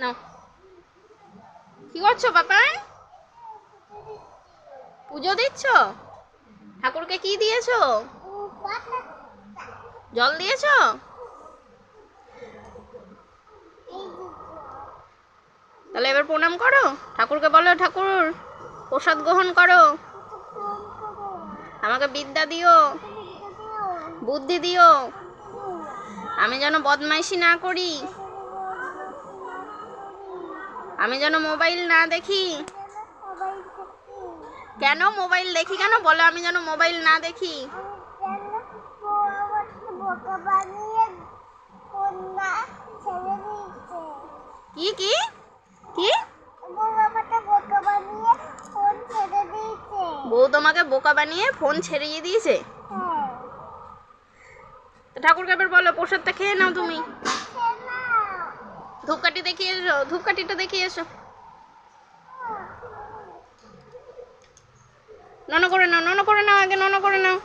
নাও। কি করছো পাপাই? পুজো দিচ্ছ? ঠাকুরকে কি দিয়েছো? জল দিয়েছো? তাহলে এবার প্রণাম করো, ঠাকুরকে বলো ঠাকুর প্রসাদ গ্রহণ করো, আমাকে বিদ্যা দিও, বুদ্ধি দিও, আমি যেন বদমাইশি না করি, আমি যেন মোবাইল না দেখি। কেন মোবাইল দেখি কেন বলো? আমি যেন মোবাইল না দেখি। কি কি কি? বউ তোমাকে বোকা বানিয়ে ফোন ছেড়িয়ে দিয়েছে? ঠাকুরকে এবার বলো প্রসাদটা খেয়ে নাও তুমি। ধূপকাঠি দেখিয়ে এসো, ধূপকাঠিটা দেখিয়ে এসো। নন করে নাও, নন করে নাও, আগে নন করে নাও।